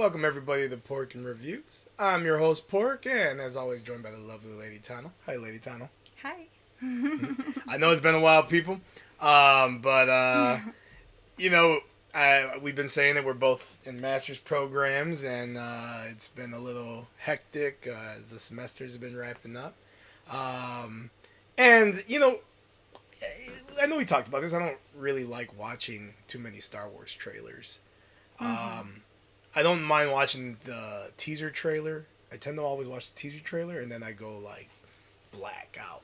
Welcome everybody to Pork and Reviews. I'm your host Pork, and as always joined by the lovely Lady Tano. Hi, Lady Tano. Hi. I know it's been a while, people, but you know, we've been saying that we're both in master's programs, and it's been a little hectic as the semesters have been wrapping up. And I know we talked about this. I don't really like watching too many Star Wars trailers. I don't mind watching the teaser trailer. I tend to always watch the teaser trailer, and then I go like black out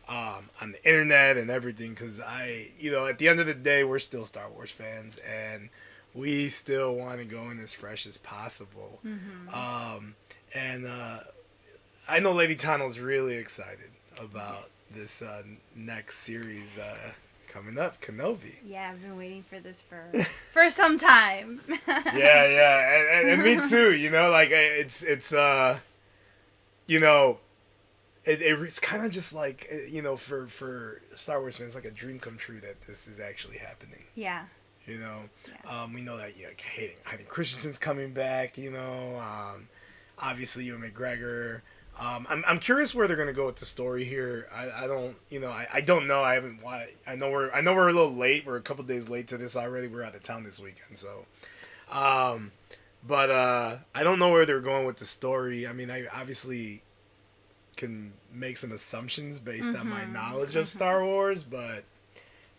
on the internet and everything, because at the end of the day, we're still Star Wars fans, and we still want to go in as fresh as possible. And I know Lady Tano's really excited about this next series coming up, Kenobi. Yeah, I've been waiting for this for some time. Yeah, and me too. It's kind of just like for Star Wars fans, it's like a dream come true that this is actually happening. Yeah. We know that Hayden Christensen's coming back. Obviously Ewan McGregor. I'm curious where they're gonna go with the story here. I don't know. I haven't. I know we're a little late. We're a couple days late to this already. We're out of town this weekend, so. But I don't know where they're going with the story. I mean, I obviously can make some assumptions based on my knowledge of Star Wars, but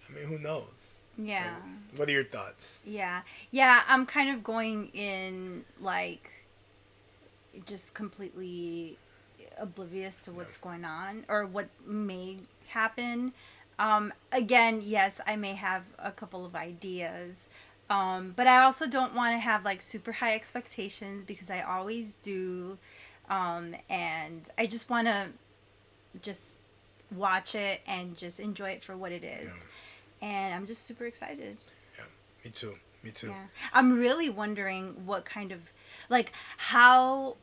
I mean, who knows? Yeah. What are your thoughts? Yeah. I'm kind of going in like just completely oblivious to what's going on or what may happen. Again, yes, I may have a couple of ideas, but I also don't want to have like super high expectations because I always do, and I just want to just watch it and just enjoy it for what it is. And I'm just super excited. Yeah, me too. Yeah. I'm really wondering what kind of like how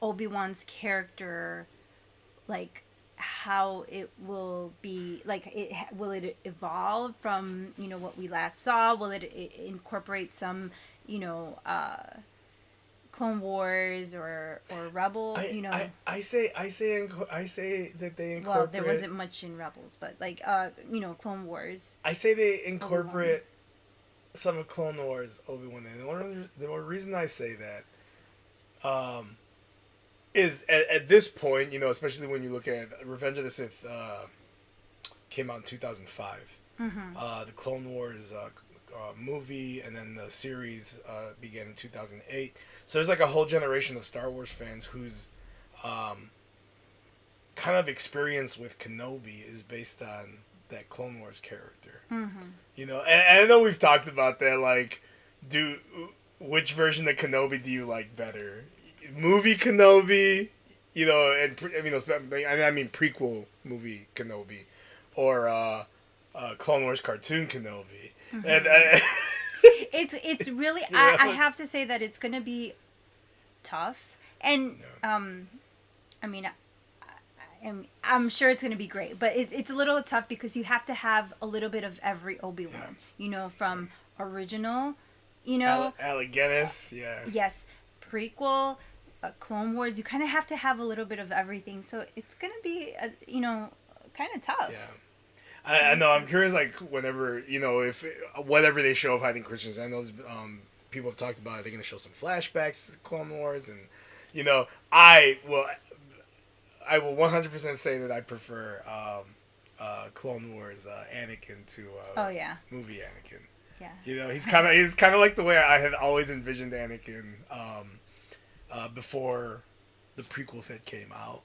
Obi-Wan's character, like how it will be, like will it evolve from what we last saw? Will it incorporate some Clone Wars or Rebel? I say that they incorporate. Well, there wasn't much in Rebels, but like Clone Wars. I say they incorporate some of Clone Wars Obi-Wan, and the only reason I say that is at this point, especially when you look at Revenge of the Sith, came out in 2005. The Clone Wars movie and then the series began in 2008. So there's like a whole generation of Star Wars fans whose kind of experience with Kenobi is based on that Clone Wars character. And I know we've talked about that. Like, which version of Kenobi do you like better? Movie Kenobi, I mean prequel movie Kenobi, or Clone Wars cartoon Kenobi. And it's really I have to say that it's gonna be tough, and I mean I'm sure it's gonna be great, but it's a little tough because you have to have a little bit of every Obi-Wan, from original, Alec Guinness, yes, prequel. Clone Wars, you kind of have to have a little bit of everything, so it's gonna be kind of tough. I know. I'm curious, like whenever if whatever they show of Hayden Christensen, I know people have talked about it. They're gonna show some flashbacks to Clone Wars, and I will 100% say that I prefer Clone Wars Anakin to movie Anakin. Yeah. He's kind of like the way I had always envisioned Anakin. Before the prequels had came out,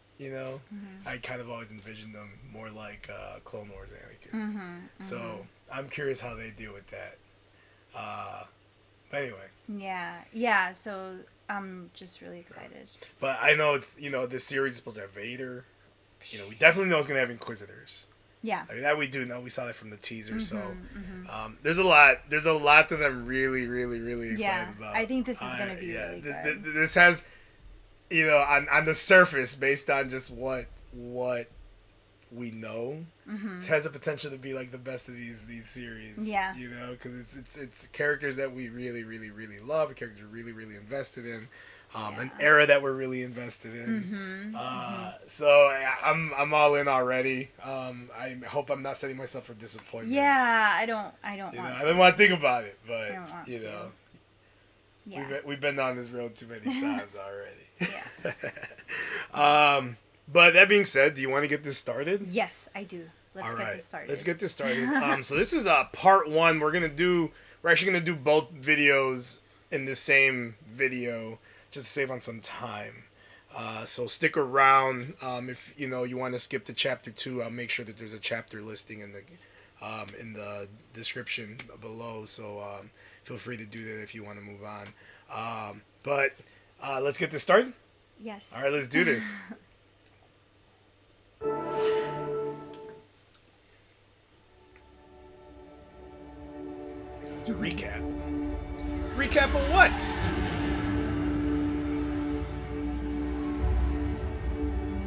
I kind of always envisioned them more like Clone Wars Anakin. So I'm curious how they deal with that. But anyway. Yeah. So I'm just really excited. But I know it's this series is supposed to have Vader. We definitely know it's gonna have Inquisitors. Yeah. I mean, that we do know. We saw that from the teaser. So there's a lot that I'm really, really, really excited about. I think this is going to be really good. This has, on the surface, based on just what we know. It has the potential to be like the best of these series. Yeah. You know, because it's characters that we really, really, really love. Characters we're really, really invested in. An era that we're really invested in. So I'm all in already. I hope I'm not setting myself for disappointment. Yeah, I don't You know, want I to. don't want to think about it, but I don't want you to. know, Yeah. we've been down this road too many times already. Yeah. But that being said, do you want to get this started? Yes, I do. Let's get this started. Let's get this started. So this is part 1. We're actually gonna do both videos in the same video, just to save on some time. So stick around. If you want to skip to chapter 2, I'll make sure that there's a chapter listing in the description below. So feel free to do that if you want to move on. But let's get this started. Yes. All right, let's do this. It's a recap. Recap of what?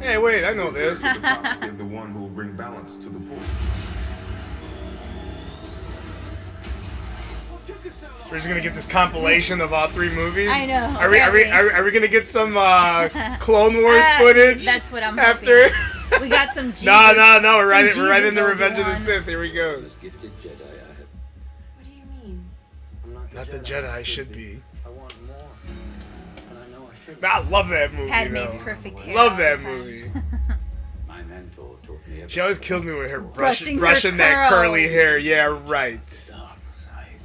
Hey, wait, I know this. The prophecy of the one who will bring balance to the force. We're just gonna get this compilation of all 3 movies. I know. Are we gonna get some Clone Wars footage? That's what I'm after. hoping. We got some Jesus. No. We're right Jesus into Revenge of the Obi-Wan. Sith. Here we go. This gifted Jedi I have. What do you mean? I'm Not the Jedi I should be. I want more. And I know I should. I love that movie. Padme's though. perfect hair. Love all that the time. movie. My mentor taught me She always kills me with her Brushing brushing her that curly curls. hair. Yeah, right. dark side.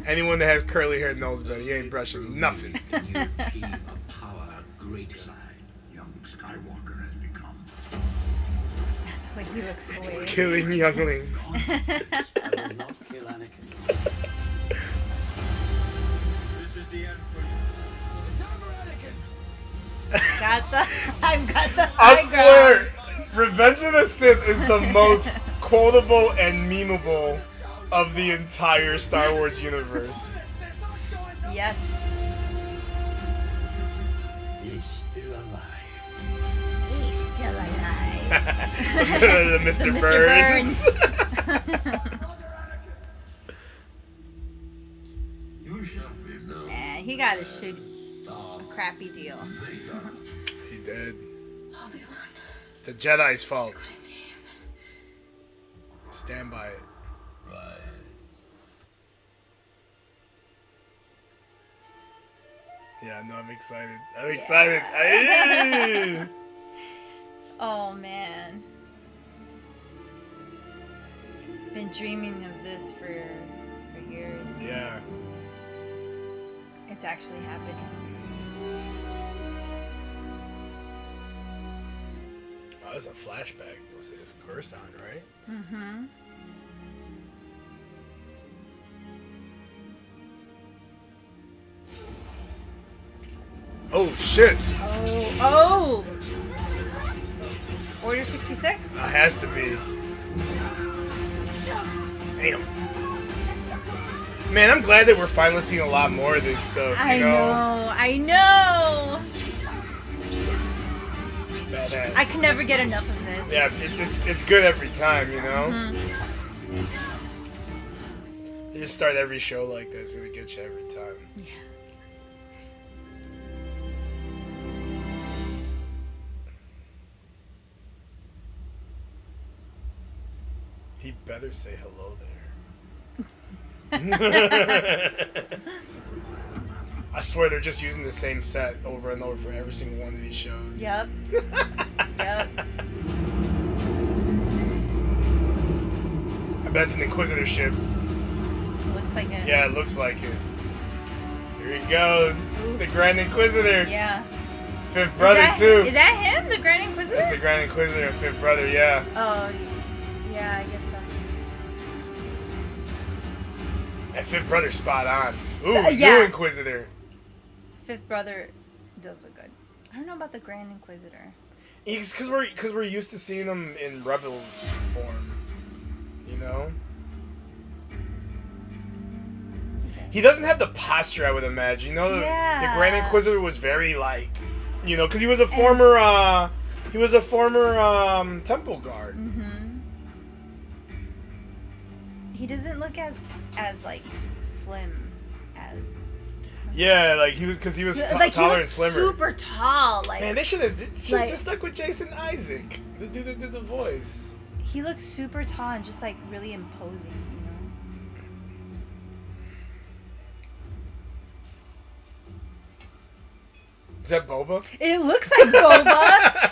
Anyone that has curly hair knows better. He ain't brushing nothing. Can you achieve a power greater than young Skywalker has become? When he looks away. Killing younglings. I will not kill Anakin. This is the end for you. It's time for Anakin. I've got the I high swear, ground. Revenge of the Sith is the most quotable and memeable of the entire Star Wars universe. Yes. He's still alive. He's still alive. the Mr. The Mr. Burns. You shall be known. Man, he got a crappy deal. He did. Obi-Wan. It's the Jedi's fault. Stand by it. Right. Yeah, no, I'm excited. I'm excited. Oh man. Been dreaming of this for years. Yeah. It's actually happening. Oh, that's a flashback. It's Coruscant, right? Mm-hmm. Oh, shit. Oh! Order 66? It has to be. Damn. Man, I'm glad that we're finally seeing a lot more of this stuff, you know? I know! Badass. I can never get enough of this. Yeah, it's good every time, you know? Mm-hmm. You just start every show like that, it's gonna get you every time. Yeah. He better say hello there. I swear they're just using the same set over and over for every single one of these shows. Yep. Yep. I bet it's an Inquisitor ship. Looks like it. Yeah, it looks like it. Here he goes. Oof. The Grand Inquisitor. Yeah. Fifth brother, Is too. that him? The Grand Inquisitor? That's the Grand Inquisitor and fifth brother, yeah. Oh, yeah, I guess so. That fifth brother's spot on. Ooh, yeah. new Inquisitor. Fifth brother does look good. I don't know about the Grand Inquisitor. Because we're used to seeing him in Rebels form, you know. He doesn't have the posture I would imagine. You know, Yeah. the Grand Inquisitor was very like, you know, because he was a former temple guard. Mm-hmm. He doesn't look as like slim as. Yeah, like he was because he was Like he taller looked and slimmer. super tall. Like Man, they should have like- just stuck with Jason Isaac, the dude that did the voice. he looks super tall and just like really imposing. You know. Is that Boba? It looks like Boba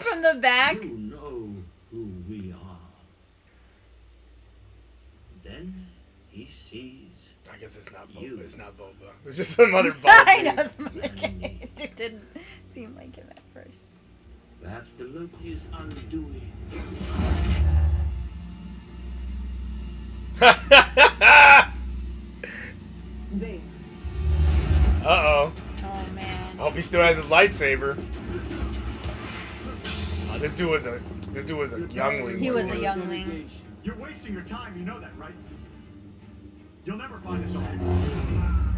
from the back. You know who we are. Then he sees. I guess it's not Boba. You. It's not Boba. It's just some other bald I dude. know some other guy. It didn't seem like him at first. Perhaps the look is undoing. There. Uh-oh. Oh man. I hope he still has his lightsaber. This dude was a youngling. He was a youngling. You're wasting your time, you know that, right? You'll never find us all.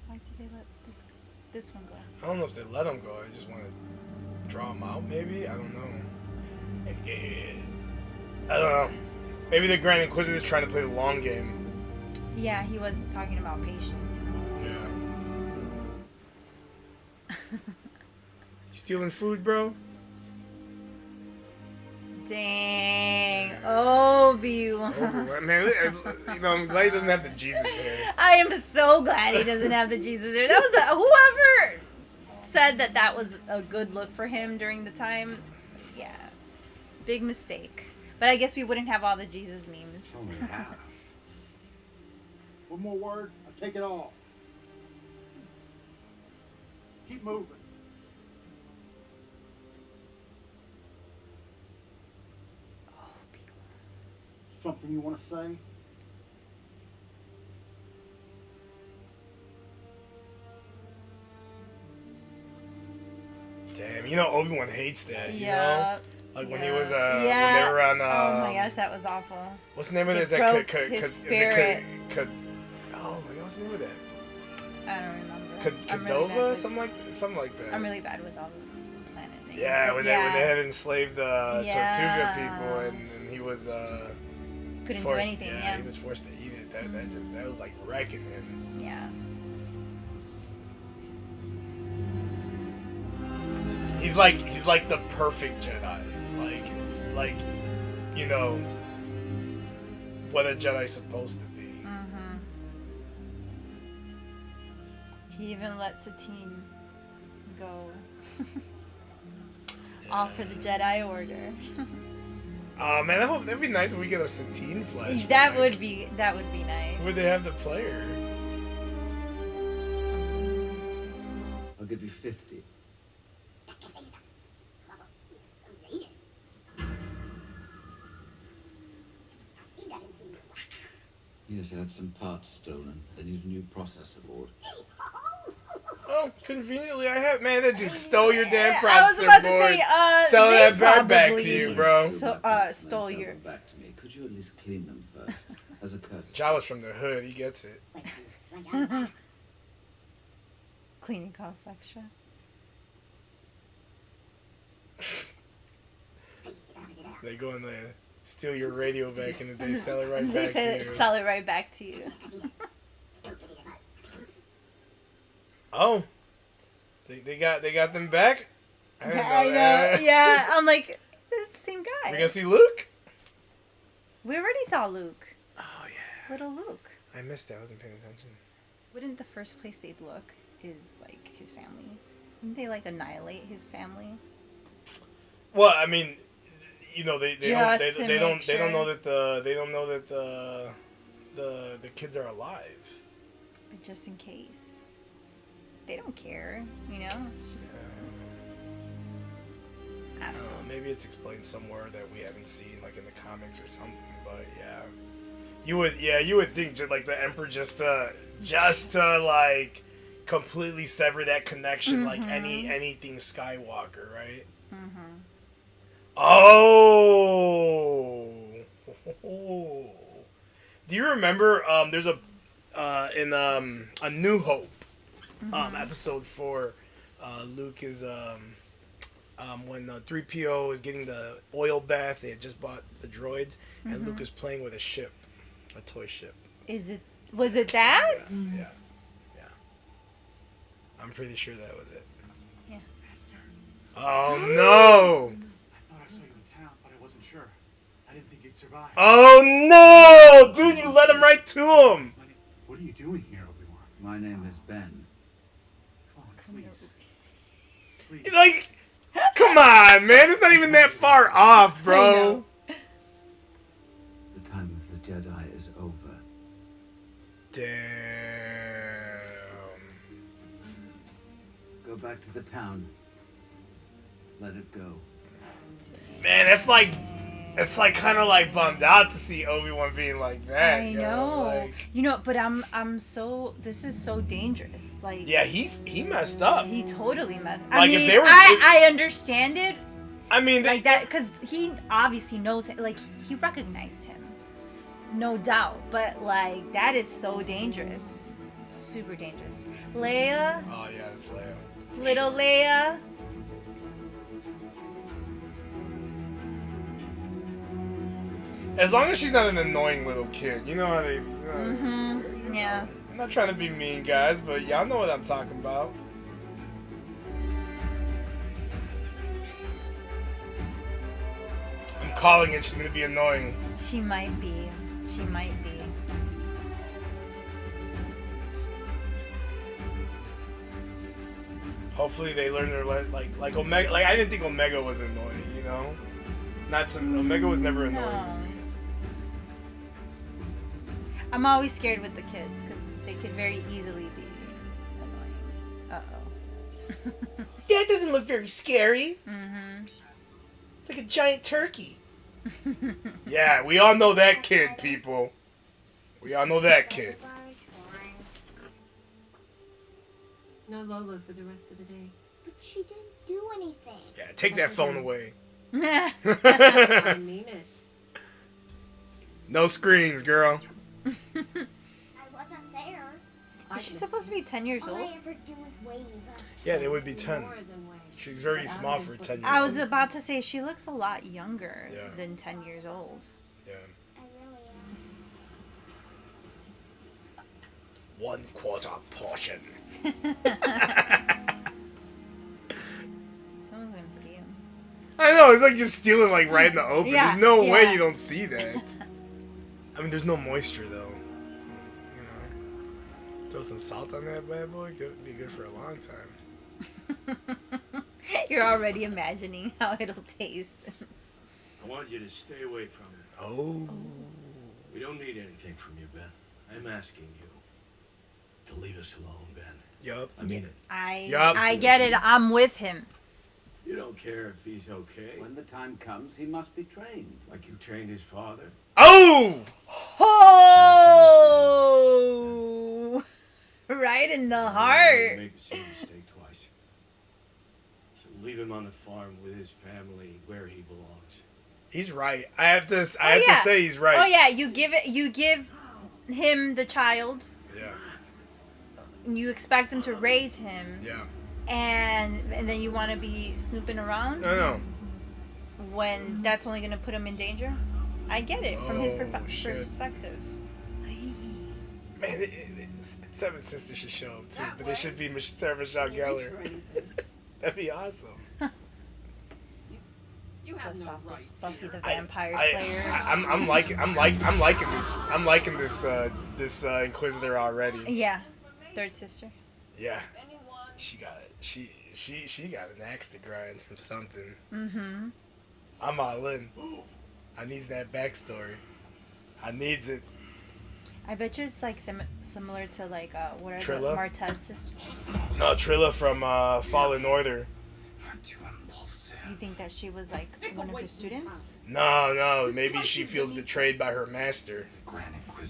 Why did they let this one go? I don't know if they let him go. I just want to draw him out, maybe? I don't know. I don't know. Maybe the Grand Inquisitor's trying to play the long game. Yeah, he was talking about patience. Yeah. You stealing food, bro? Dang, Obi-Wan. Obi-Wan. Man, I'm glad he doesn't have the Jesus hair. I am so glad he doesn't have the Jesus hair. That was whoever said that was a good look for him during the time. Yeah, big mistake. But I guess we wouldn't have all the Jesus memes. Only half. One more word, I'll take it all. Keep moving. Something you want to say? Damn, you know Obi-Wan hates that, you Yeah. know? Like when yeah. he was, when Yeah. they were on, oh my gosh, that was awful. what's the name of It this? broke his spirit. Oh my god, what's the name of that? I don't remember. Kadova? Something like that. I'm really bad with all the planet names. Yeah, but when they had enslaved the Yeah. Tortuga people and he was couldn't do forced, anything. yeah, Yeah, he was forced to eat it. That was like wrecking him. yeah. He's like the perfect Jedi. Like you know what a Jedi's supposed to be. Mm-hmm. He even let Satine go. All for the Jedi Order. Oh man, I hope that'd be nice if we get a Satine flashback. that would be nice. Would they have the player? I'll give you 50. Yes, I had some parts stolen. They need a new processor board. Oh, conveniently I have. Man, that dude stole your damn processor I was about board. to say, Sell they that back to probably you, bro. Stole your. Them back to me. Could you at least clean them first, as a courtesy? Jawa's from the hood. He gets it. Cleaning costs extra. They go and they steal your radio back in the day, sell it right They back said to you. sell it right back to you. Oh, they got them back. I didn't I know. that. Yeah, I'm like, this is the same guy. We gonna see Luke? We already saw Luke. Oh yeah. Little Luke. I missed that. I wasn't paying attention. Wouldn't the first place they'd look is like his family? Wouldn't they like annihilate his family? Well, I mean, you know, they don't Just to they don't make they don't sure. know that the kids are alive. But just in case. They don't care, you know? It's just, I don't know. Maybe it's explained somewhere that we haven't seen, like in the comics or something. But yeah, you would think just like the Emperor just to like completely sever that connection, like anything Skywalker, right? Mm-hmm. Oh. Do you remember? There's a in A New Hope, episode 4, Luke is when 3PO is getting the oil bath. They had just bought the droids, and Luke is playing with a ship, a toy ship. Was it that? Yeah. I'm pretty sure that was it. Yeah. Oh no! I thought I saw you in town, but I wasn't sure. I didn't think you'd survive. Oh no! Dude, you let him right to him! What are you doing here, Obi-Wan? My name is Ben. Come on, please. Please. Like, come on, man. It's not even that far off, I bro. know. The time of the Jedi is over. Damn. Go back to the town. Let it go. Man, it's like kind of like bummed out to see Obi-Wan being like that. I yo. know. Like, You know, but I'm so. This is so dangerous. Like. yeah, he messed up. He totally messed. Like, I if mean, they were- I understand it I mean, like that because he obviously knows it. Like he recognized him, no doubt. But like that is so dangerous, super dangerous. Leia, Oh yeah, it's Leia. little Leia. As long as she's not an annoying little kid, you know how they be. You know, Mm-hmm. Yeah. I'm not trying to be mean, guys, but y'all know what I'm talking about. I'm calling it. She's gonna be annoying. She might be. She might be. Hopefully they learn their like Omega. Like I didn't think Omega was annoying, you know. Not some Omega was never annoying. No. I'm always scared with the kids because they could very easily be annoying. Uh-oh. That doesn't look very scary. Mm-hmm. It's like a giant turkey. Yeah, we all know that kid, people. We all know that kid. No Lola for the rest of the day. But she didn't do anything. Yeah, take that phone away. I mean it. No screens, girl. I wasn't there. Is she supposed to be 10 years All old? I ever do is wave. Yeah, they would be 10. More than way. She's very small for 10 years I was old. about to say she looks a lot younger Yeah. than 10 years old. Yeah. I really am. 1/4 portion. Someone's gonna see him. I know, it's like just stealing like right in the open. Yeah, There's no way yeah. you don't see that. I mean, there's no moisture though. You know, throw some salt on that bad boy. Be good for a long time. You're already imagining how it'll taste. I want you to stay away from it. Oh. We don't need anything from you, Ben. I'm asking you to leave us alone, Ben. Yup. I mean it. Yup. I get it. I'm with him. You don't care if he's okay. When the time comes, he must be trained. Like you trained his father. Oh. Oh! Right in the You heart. made the same mistake twice. So leave him on the farm with his family where he belongs. He's right. I have to say he's right. Oh yeah, you give him the child. Yeah. You expect him to raise him, Yeah. and then you want to be snooping around No. when that's only going to put him in danger. I get it from his Oh, shit. perspective. Man, Seven Sisters should show up too, but they should be Sarah Michelle Gellar. That'd be awesome. You have Dust no off right. this Buffy the Vampire Slayer. I'm liking this Inquisitor already. Yeah, third sister. Yeah, she got it. She got an axe to grind from something. Mm-hmm. I'm all in. I needs that backstory. I needs it. I bet you it's like similar to like what are Trilla? the Martez sisters? No, Trilla from Fallen Order. You think that she was like one of his students? No, maybe she feels betrayed by her master.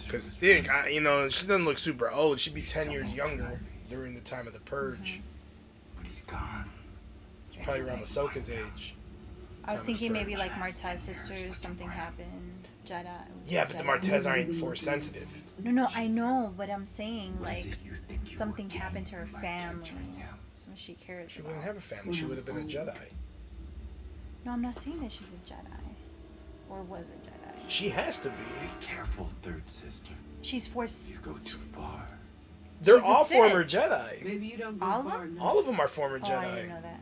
Cause think, she doesn't look super old. She'd be 10 years younger during the time of the Purge. But he's gone. She's probably around Ahsoka's age. I was Time thinking to maybe search. like Martez sisters, something happened. Jedi. Yeah, but the Jedi. Martez aren't force sensitive. No, I know, but I'm saying like something happened to her family. Something she cares She about. wouldn't have a family. She would have been a Jedi. No, I'm not saying that she's a Jedi. Or was a Jedi. She has to be. Be careful, third sister. She's force. You go too far. They're She's a all Sith. former Jedi. Maybe you don't go All of far them? enough. All of them are former Oh, I Jedi. didn't know that.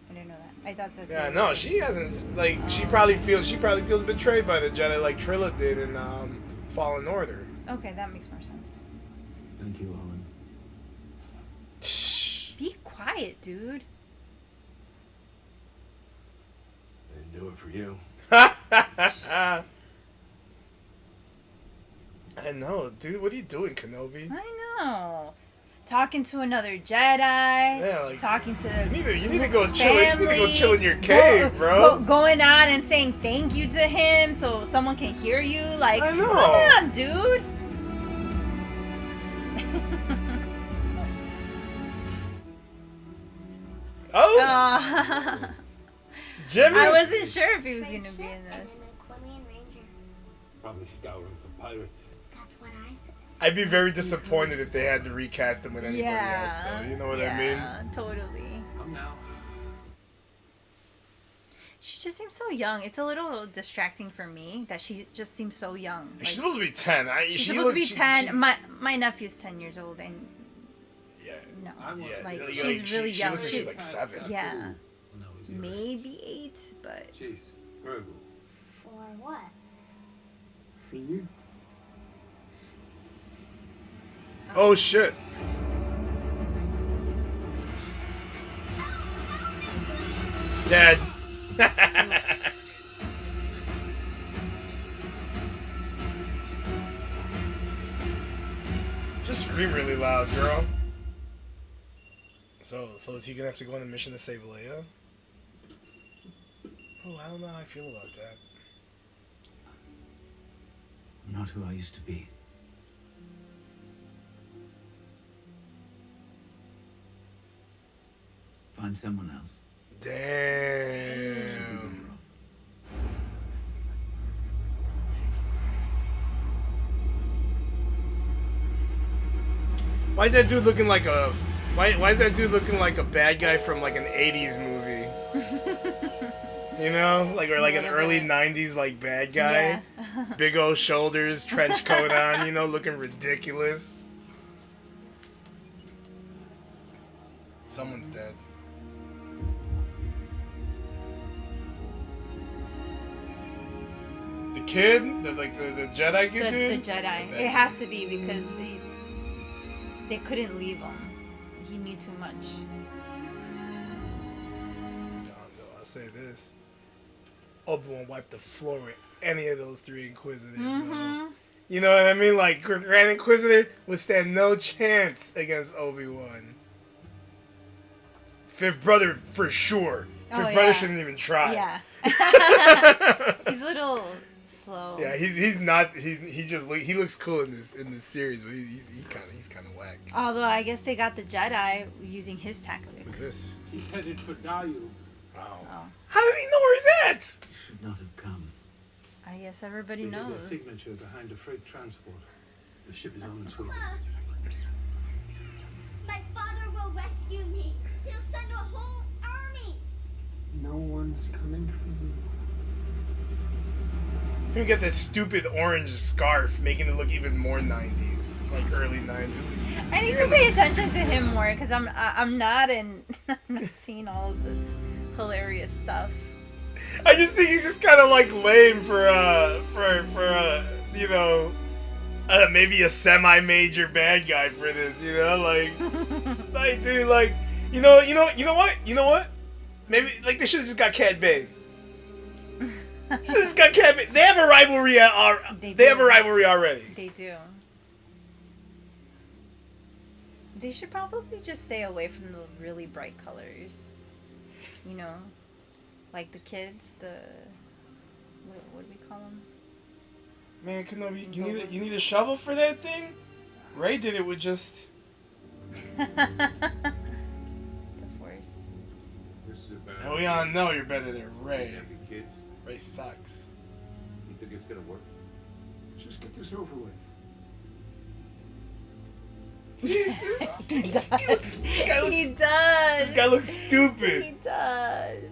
I didn't know that. I thought that. Yeah, they no, were- she hasn't. Like, she probably feels betrayed by the Jedi, like Trilla did in Fallen Order. Okay, that makes more sense. Thank you, Owen. Shh. Be quiet, dude. I didn't do it for you. I know, dude. What are you doing, Kenobi? I know. Talking to another Jedi. Yeah, like, talking to You need to Luke's go chill. You need to go family, chill in your cave, bro. going out and saying thank you to him so someone can hear you. Like, I know. come on, dude. Oh, Jimmy. I wasn't sure if he was gonna be in And this. an Aquilian Ranger. Probably scouring for pirates. That's what I said. I'd be very disappointed if they had to recast him with anybody else, though. You know what I mean? Yeah, totally. Come now. She just seems so young. It's a little distracting for me that she just seems so young. Like, She's supposed to be 10. she's supposed to be 10. My nephew's 10 years old, and Yeah. no, Yeah, like like, she's really she young. looks like she's like 7. Yeah, No, he's here. maybe 8, but Jeez, Virgo. For what? For you. Oh, shit. Dead. Just scream really loud, girl. So is he gonna have to go on a mission to save Leia? Oh, I don't know how I feel about that. I'm not who I used to be. Find someone else. Damn. Why is that dude looking like a why is that dude looking like a bad guy from like an 80s movie? You know? Like, or like an Little early bit. 90s like bad guy. yeah. Big old shoulders, trench coat on, you know, looking ridiculous. Someone's dead. The kid? The Jedi kid the dude? Jedi. It has to be because they couldn't leave him. He knew too much. I'll say this. Obi-Wan wiped the floor with any of those 3 Inquisitors, though. Mm-hmm. You know what I mean? Like, Grand Inquisitor would stand no chance against Obi-Wan. Fifth brother, for sure. Fifth Oh, brother yeah. shouldn't even try. Yeah. He's a little slow. Yeah, he's not. He looks cool in this series, but he's kind of whack. Although I guess they got the Jedi using his tactics. Who's this? He's headed for Dayu. Oh. Oh. How did he know where he's at? Should not have come. I guess everybody There's knows. a signature behind a freight transport. The ship is on its way. My father will rescue me. He'll send a whole army. No one's coming for you. You get that stupid orange scarf, making it look even more 90s, like early 90s. I need to pay attention to him more because I'm not I'm not seeing all of this hilarious stuff. I just think he's just kind of like lame for you know, maybe a semi-major bad guy for this, you know, like dude, like you know what? Maybe like they should have just got Cad Bane. Should have just got Cad Bane. They have a rivalry. They have a rivalry already. They do. They should probably just stay away from the really bright colors. You know, like the kids. What do we call them? Man, Kenobi, you need a shovel for that thing? Ray did it with just. The Force. This is a bad And we all know you're better than Ray. begin. sucks. You think it's gonna work? Just get this over with. He does. He does. This guy looks stupid. He does.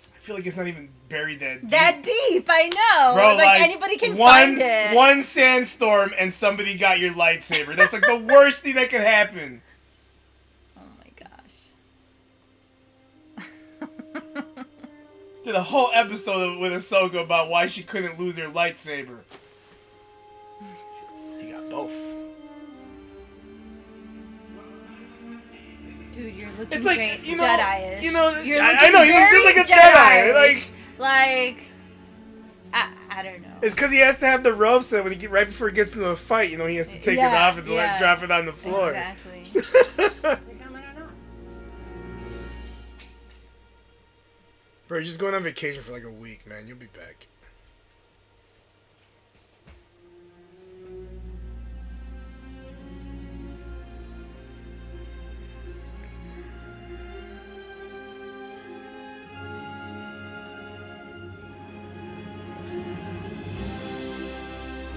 I feel like it's not even buried that deep. That deep, I know. Bro, like anybody can one, find it. One sandstorm and somebody got your lightsaber. That's like the worst thing that could happen. Oh my gosh. Did a whole episode with Ahsoka about why she couldn't lose her lightsaber. He got both. Dude, you're looking It's like, great. you know, Jedi-ish. you know, You're I know, he looks just like a Jedi-ish. Jedi. I don't know. It's because he has to have the robe so that when right before he gets into a fight, you know, he has to take it off and like drop it on the floor. Exactly. You coming or not? Bro, you're just going on vacation for like a week, man. You'll be back.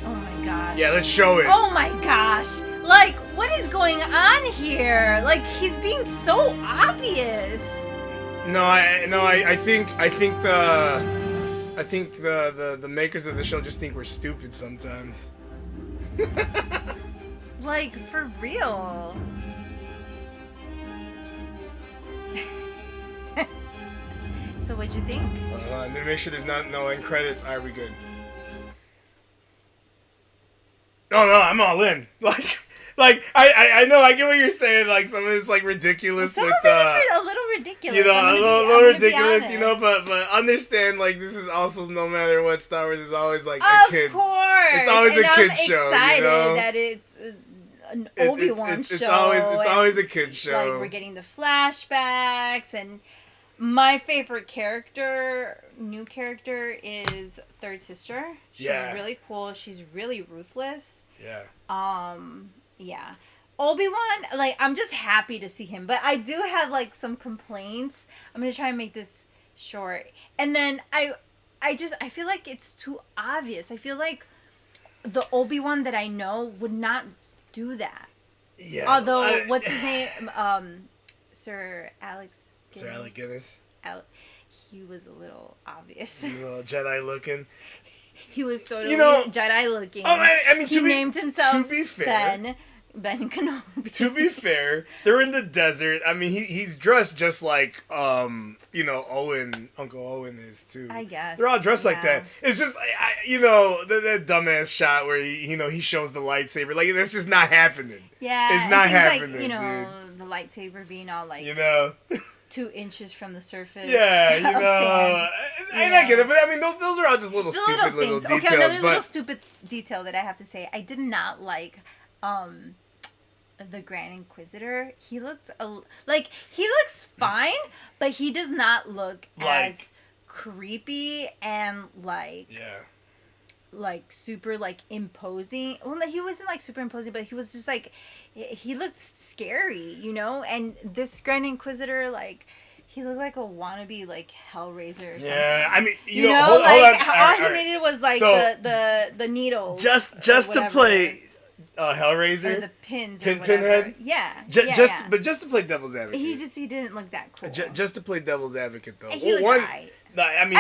Oh my gosh. Yeah, let's show it. Oh my gosh. Like, what is going on here? Like, he's being so obvious. I think the makers of the show just think we're stupid sometimes. Like, for real. So what'd you think? And then make sure there's no end credits. Are we good? No, I'm all in. Like I know I get what you're saying. Like some of it's like ridiculous. Some with of it is a little ridiculous. you know, I'm a gonna little be ridiculous. You know, honest. but understand like this is also no matter what Star Wars is always like Of a kid. course. It's always and a I'm kid's show. excited You know, that it's an Obi-Wan it's show. always a and, kid's show. Like we're getting the flashbacks, and my favorite character, new character, is Third Sister. She's really cool. She's really ruthless. Yeah. Yeah. Obi-Wan, like, I'm just happy to see him, but I do have like some complaints. I'm gonna try and make this short. And then I feel like it's too obvious. I feel like the Obi-Wan that I know would not do that. Yeah. Although, what's his name? Sir Alex Guinness. Sir Alec Guinness. He was a little obvious. You know, Jedi looking. He was totally Jedi looking. Oh, I mean, he named himself to be fair, Ben Kenobi. To be fair, they're in the desert. I mean, he's dressed just like Uncle Owen is too. I guess they're all dressed like that. It's just that dumbass shot where he shows the lightsaber. Like that's just not happening. Yeah, it's not happening, like, dude. The lightsaber being all like 2 inches from the surface. Yeah, of sand, and I get it, but I mean those are all just little stupid little details. Okay, another little stupid detail that I have to say. I did not like the Grand Inquisitor. He looked he looks fine, but he does not look as creepy and like super like imposing. Well, he wasn't like super imposing, but he was just like he looked scary, you know. And this Grand Inquisitor, like, he looked like a wannabe like Hellraiser or something. Yeah, I mean, you know, hold on. All he needed was like the needle, just to play Hellraiser, or the pins, Pinhead. Yeah, but just to play devil's advocate. He didn't look that cool. Just to play devil's advocate though. He looked alright. I mean,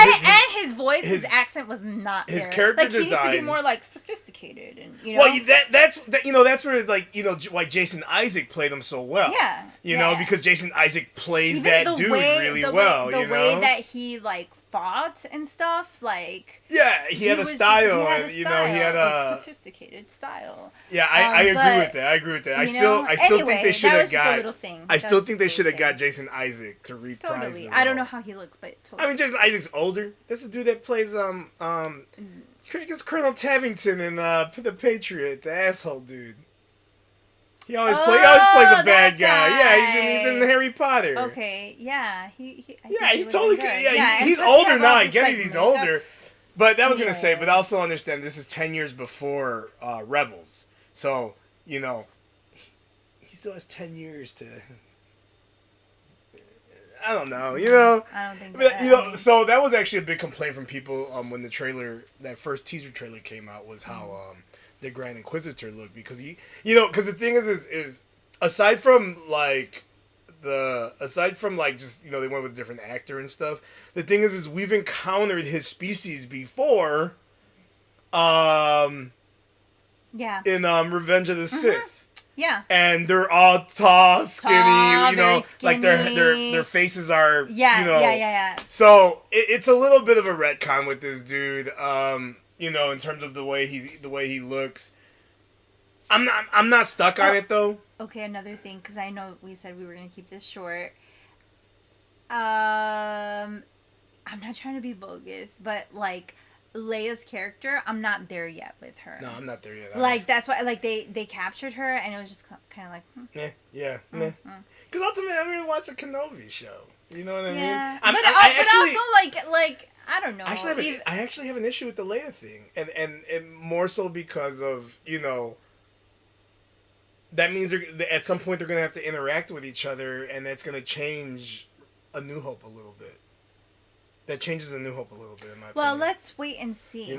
his voice, his accent was not his there. character like, he design. used to be more like sophisticated, and you know. Well, that's where why Jason Isaac played him so well. Yeah, you know, because Jason Isaac plays even that dude really well. The way that he like fought and stuff, like he had a style, and he had a sophisticated style. Yeah, I agree with that. I still think they should have got. I still think they should have got Jason Isaac to reprise. Totally, I don't know how he looks, but totally. I mean, Jason Isaac's older. That's the dude that plays it's Colonel Tavington in The Patriot, the asshole dude. He always plays a bad guy. Yeah, he's in Harry Potter. Okay, yeah, he totally could. Yeah, he's older now. I get it, he's older. But that was gonna say. But also understand this is 10 years before Rebels, so he still has 10 years to I don't know. You know. I don't think. But, That, you know, I mean, so that was actually a big complaint from people when the trailer, that first teaser trailer came out, was how the Grand Inquisitor looked, because because the thing is aside from like just they went with a different actor and stuff. The thing is we've encountered his species before, yeah. in Revenge of the Sith. Yeah. And they're all tall, skinny, very like their skinny. faces are, Yeah. So it's a little bit of a retcon with this dude, in terms of the way he looks. I'm not stuck on it though. Okay, another thing, because I know we said we were gonna keep this short. I'm not trying to be bogus, but like Leia's character, I'm not there yet with her. No, I'm not there yet. Like that's why, like they captured her, and it was just kind of like. Meh. Because ultimately, I'm gonna watch the Kenobi show. You know what I mean? Yeah, but also like I don't know. I actually have an issue with the Leia thing, and more so because of that means at some point they're gonna have to interact with each other, and that's gonna change A New Hope a little bit. That changes A New Hope a little bit, in my opinion. Let's wait and see.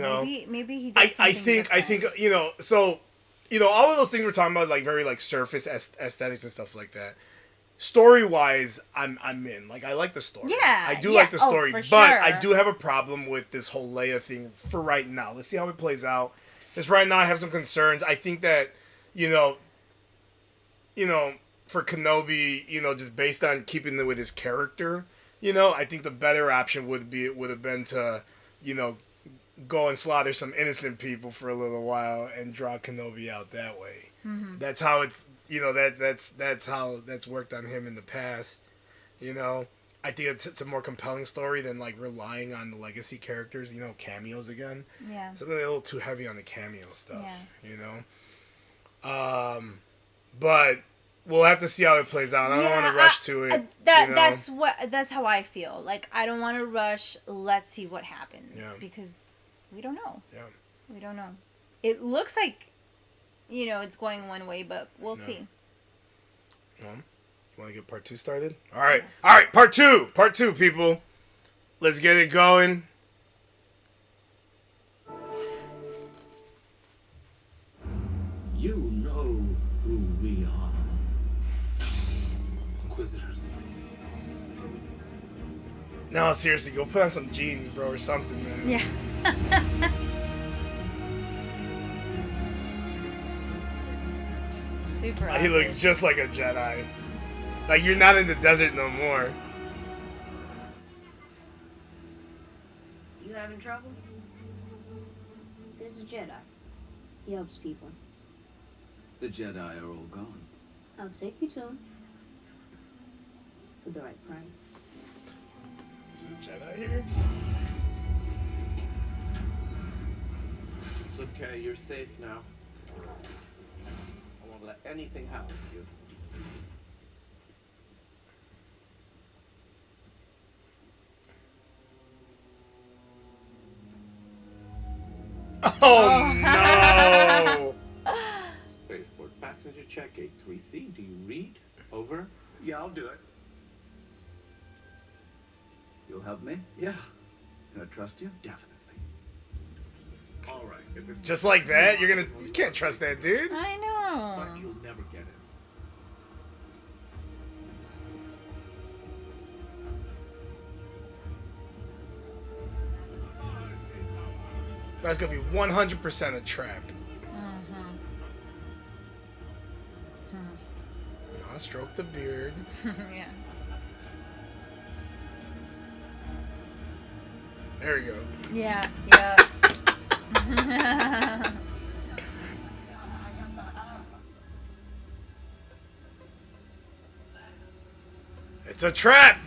Maybe he does I something think different. so all of those things we're talking about, like very like surface aesthetics and stuff like that. Story wise, I'm in. Like, I like the story. Yeah, I do like the story, for but sure. I do have a problem with this whole Leia thing for right now. Let's see how it plays out. Just right now, I have some concerns. I think that for Kenobi, just based on keeping it with his character, I think the better option would have been to, go and slaughter some innocent people for a little while and draw Kenobi out that way. Mm-hmm. That's how it's, that's how that's worked on him in the past. I think it's a more compelling story than like relying on the legacy characters, cameos again. Yeah. Something a little too heavy on the cameo stuff, But we'll have to see how it plays out. I don't want to rush to it. That's how I feel. Like, I don't want to rush. Let's see what happens because we don't know. Yeah. We don't know. It looks like it's going one way, but we'll see. You want to get part 2 started? All right. Yes. All right, part 2, people. Let's get it going. You know who we are. Inquisitors. No, seriously, go put on some jeans, bro, or something, man. Yeah. Super. He looks just like a Jedi. Like, you're not in the desert no more. You having trouble? There's a Jedi. He helps people. The Jedi are all gone. I'll take you to him. For the right price. Is the Jedi here? It's okay, you're safe now. I won't let anything happen to you. Oh no! Spaceport passenger check 83C. Do you read? Over. Yeah, I'll do it. You'll help me? Yeah. Can I trust you? Definitely. All right. If it's Just like that? You can't trust that dude. I know. But you'll never get it. That's gonna be 100% a trap. I'll stroke the beard. Yeah. There we go. Yeah. It's a trap!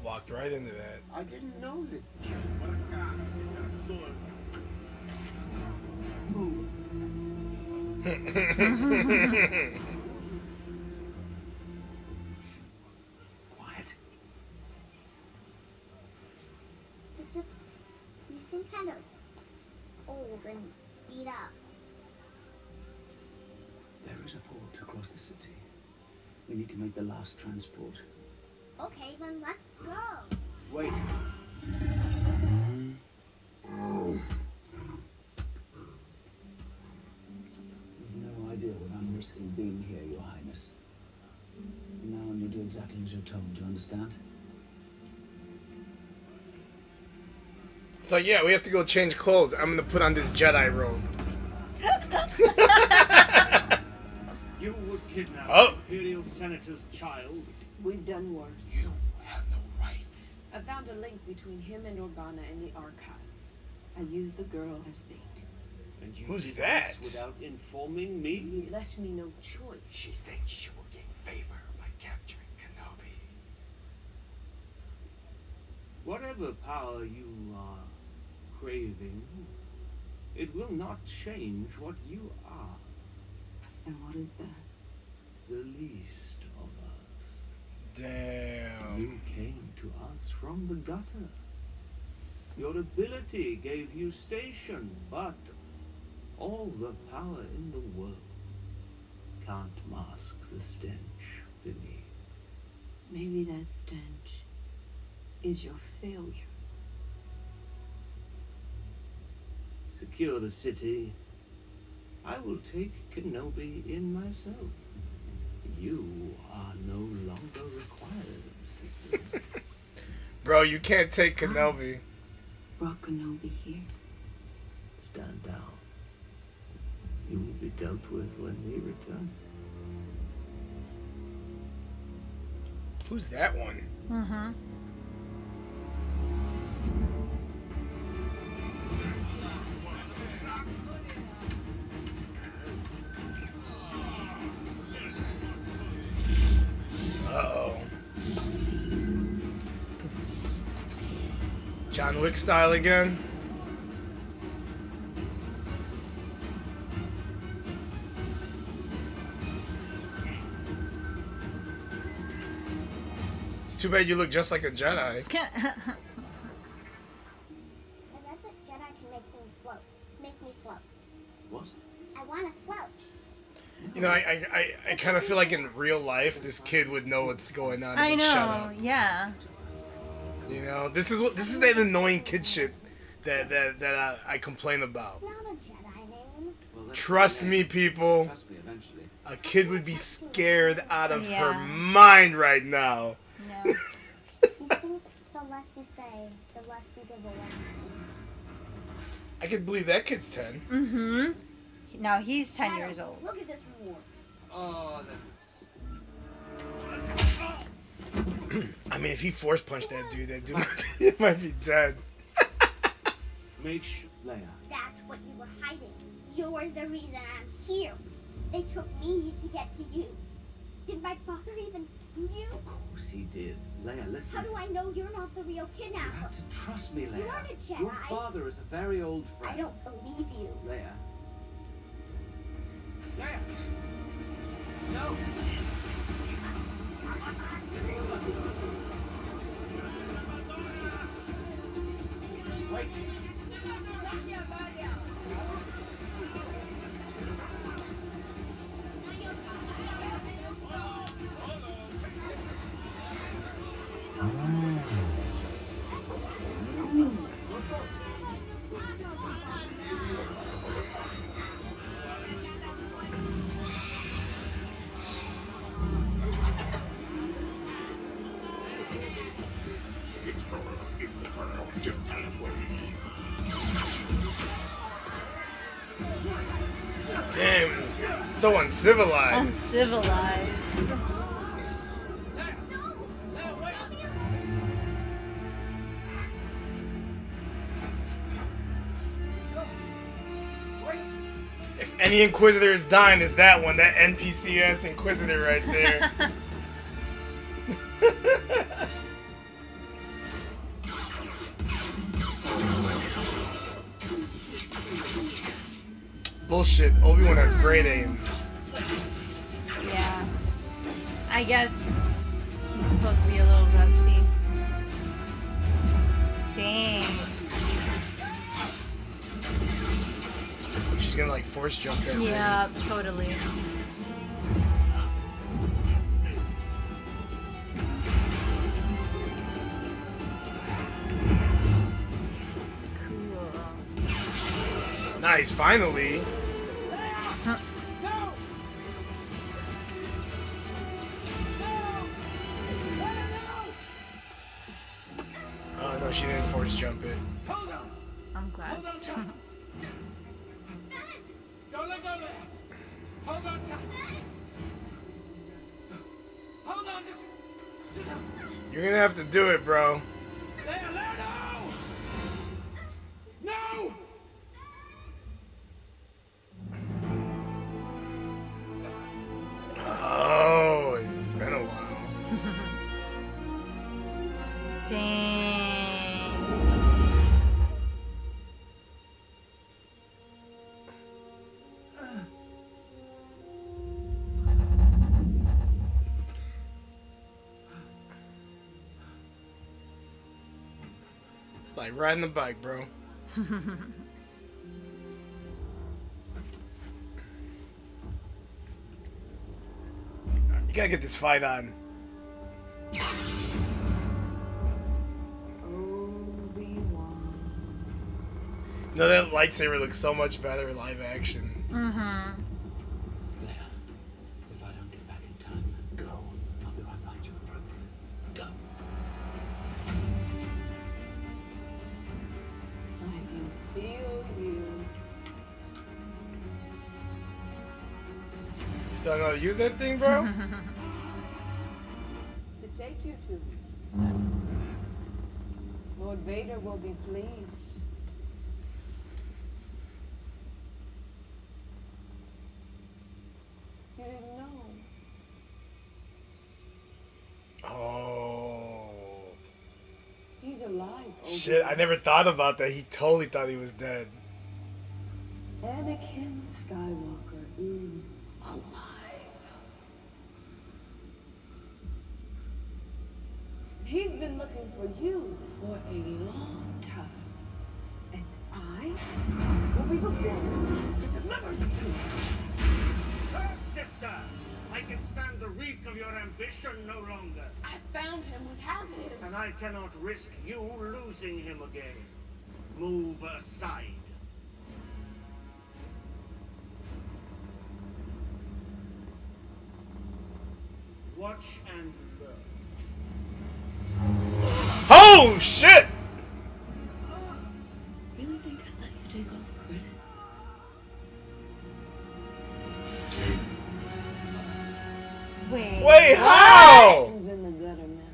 Walked right into that. I didn't know that. Quiet. You seem kind of old and beat up. There is a port across the city. We need to make the last transport. Okay, then let's go. Wait. You've no idea what I'm risking being here, Your Highness. Now I'm going to do exactly as you're told. Do you understand? So yeah, we have to go change clothes. I'm gonna put on this Jedi robe. You would kidnap Oh. the Imperial Senator's child. We've done worse. You have no right. I found a link between him and Organa in the archives. I used the girl as bait. And you Who's did that? this without informing me? You left me no choice. She thinks she will gain favor by capturing Kenobi. Whatever power you are craving, it will not change what you are. And what is that? The least of us. Damn. You came to us from the gutter. Your ability gave you station, but all the power in the world can't mask the stench beneath. Maybe that stench is your failure. Secure the city. I will take Kenobi in myself. You are no longer required, sister. Bro, you can't take Kenobi. Brought Kenobi here. Stand down. You will be dealt with when we return. Who's that one? Mm-hmm. Uh-oh. John Wick style again? It's too bad you look just like a Jedi. I read that Jedi can make things float. Make me float. What? I want to float. You know, I kind of feel like in real life, this kid would know what's going on. And I would shut up. know, yeah. You know, this is that annoying kid shit that I complain about. It's not a Jedi name. Well, that's Trust my me, name. people. Trust me eventually. A kid would be scared out of her Yeah. mind right now. No. You think the less you say, the less you give away. I could believe that kid's 10. Mm-hmm. Now he's 10 Adam, years old. Look at this reward. Oh, I mean, if he force punched that dude might be dead. Make sure. Leia. That's what you were hiding. You're the reason I'm here. They took me to get to you. Did my father even screw you? of course he did. Leia, listen. How do I know you're not the real You kidnapper? have to trust me, Leia. You aren't a Jedi. Your father is a very old friend. I don't believe you. Leia. Leia! No! Wait! Just tell us what it is. Damn, so uncivilized. Uncivilized. If any Inquisitor is dying, it's that one. That NPCS Inquisitor right there. Bullshit. Obi-Wan has great aim. Yeah. I guess he's supposed to be a little rusty. Dang. she's gonna like force jump that thing. Yeah, totally. Cool. Nice, finally. Oh no, she didn't force jump it. Hold on. I'm glad. Hold on tight. Don't let go there. Hold on tight. Hold on, just. You're gonna have to do it, bro. There, no! No! Oh, it's been a while. Dang. Like riding the bike, bro. You gotta get this fight on. Obi-Wan. You know, that lightsaber looks so much better live action. Mm-hmm. Leia, if I don't get back in time, go. I'll be right behind you, I promise. Go. I can feel you. You still know how to use that thing, bro? To take you to. Lord Vader will be pleased. You didn't know. Oh. He's alive. Shit, I never thought about that. He totally thought he was dead. Anakin Skywalker is alive. He's been looking for you for a long time. And I will be the one to deliver you to him. Oh, sister! I can stand the reek of your ambition no longer. I found him. We have him. And I cannot risk you losing him again. Move aside. Watch and learn. Oh, shit! Really think I'd let you take all the credit? Wait. Wait, how? Who's in the gutter now?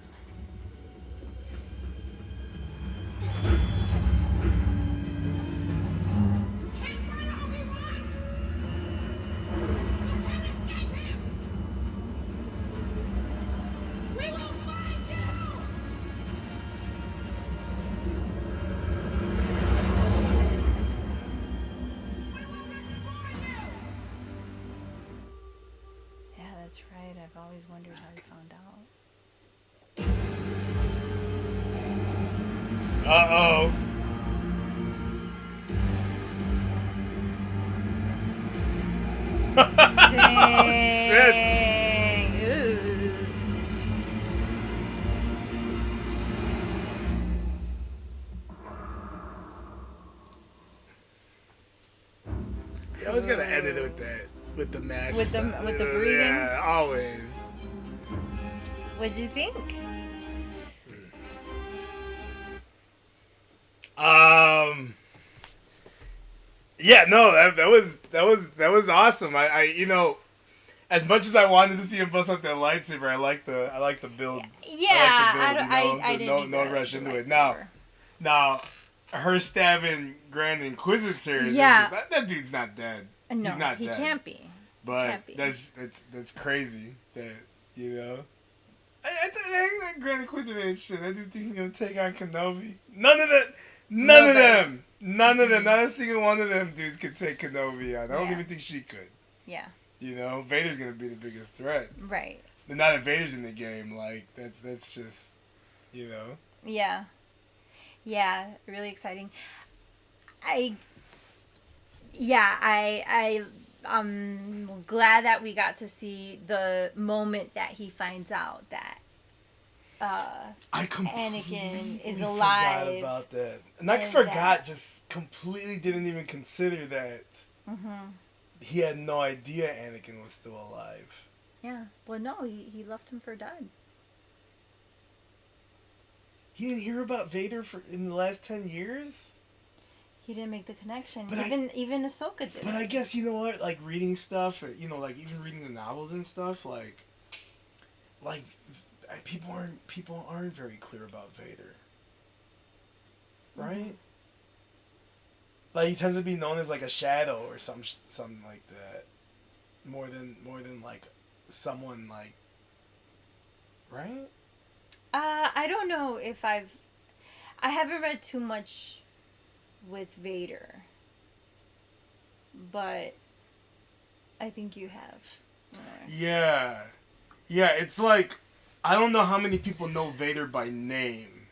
Yeah, that's right. I've always wondered how he found out. Uh-oh. Dang. Ooh. You always gotta end it with that. With the mask. With the breathing? Yeah, always. What'd you think? Yeah, no, that was awesome. I you know, as much as I wanted to see him bust out that lightsaber, I like the build. Yeah, I didn't no need rush the into it. lightsaber. Now, her stabbing Grand Inquisitor. Yeah. That dude's not dead. No, He's not he dead. can't be. But Can't be. that's crazy that, you know. I think Grand Inquisitor and shit. That dude thinks he's gonna take on Kenobi. None of them. Not a single one of them dudes could take Kenobi on. I don't Yeah. even think she could. Yeah. You know, Vader's gonna be the biggest threat. Right. And now that Vader's in the game, like that's just, you know. Yeah. Yeah, really exciting. yeah, I'm glad that we got to see the moment that he finds out that I completely Anakin is forgot alive. about that. Not and forgot, that- just completely didn't even consider that. Mhm. He had no idea Anakin was still alive. Yeah. Well, no, he left him for dead. He didn't hear about Vader in the last 10 years? He didn't make the connection. But Even Ahsoka did. But I guess, you know what, like reading stuff, or, you know, like even reading the novels and stuff, like people aren't very clear about Vader. Right? Like he tends to be known as like a shadow or something like that. More than like someone like, right? I don't know if I haven't read too much with Vader, but I think you have. Yeah. Yeah, it's like, I don't know how many people know Vader by name.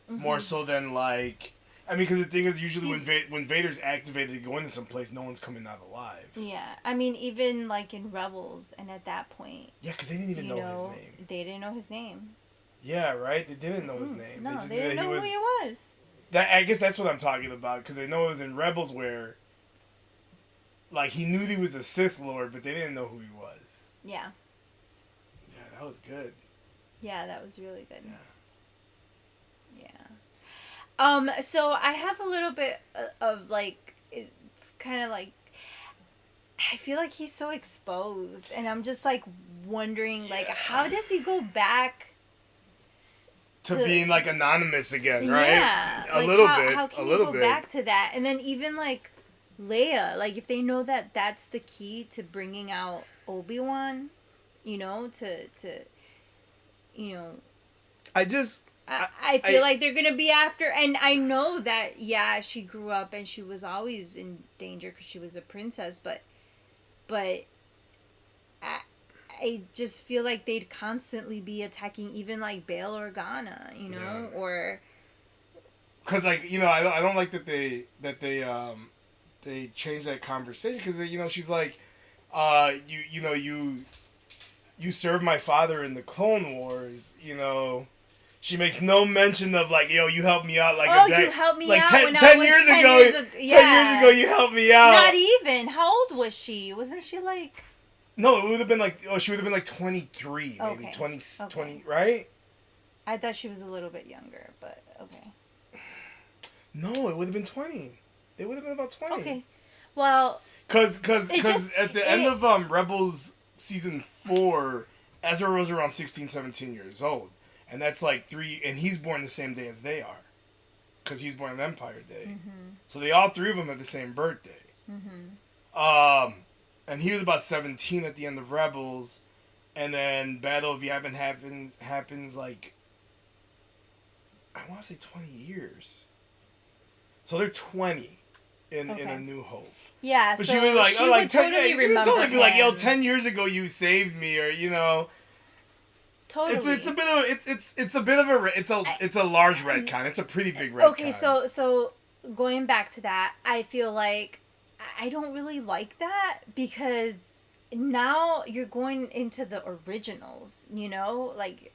More so than like, I mean, because the thing is, usually when Vader's activated to go into some place, no one's coming out alive. Yeah, I mean, even like in Rebels, and at that point. Yeah, because they didn't even know his name. They didn't know his name. Yeah, right? They didn't know his name. No, just they didn't know who he was. I guess that's what I'm talking about, because they know it was in Rebels where, like, he knew he was a Sith Lord, but they didn't know who he was. Yeah. Yeah, that was good. Yeah, that was really good. Yeah. Yeah. So I have a little bit of, like, it's kind of like, I feel like he's so exposed, and I'm just, like, wondering, like, how does he go back to being like anonymous again, right? Yeah, a like, little how, bit. How can a you little go bit. back to that? And then even like Leia, like if they know that that's the key to bringing out Obi-Wan, you know, to you know. I feel like they're gonna be after, and I know that she grew up and she was always in danger because she was a princess, but I just feel like they'd constantly be attacking even like Bail Organa, you know, or because like, you know, I don't like that they changed that conversation, because, you know, she's like, you served my father in the Clone Wars, you know. She makes no mention of like, yo, you helped me out like a day. You helped me like out 10 when 10 I was years 10 ago. years 10 years ago, you helped me out. Not even. How old was she? Wasn't she like? No, it would have been like, she would have been like 23, maybe. Okay. 20, right? I thought she was a little bit younger, but okay. No, it would have been 20. It would have been about 20. Okay. Well, Cause at the end of Rebels season 4, Ezra was around 16, 17 years old. And that's like 3, and he's born the same day as they are. Because he's born on Empire Day. Mm-hmm. So they all three of them had the same birthday. Mm-hmm. And he was about 17 at the end of Rebels. And then Battle of Yavin happens like, I want to say 20 years. So they're 20 in A New Hope. Yeah, but so she was like, she would totally you remember totally be like, yo, him. 10 years ago you saved me, or, you know. Totally. It's a bit of a large retcon. It's a pretty big retcon. Okay, so going back to that, I feel like I don't really like that, because now you're going into the originals, you know, like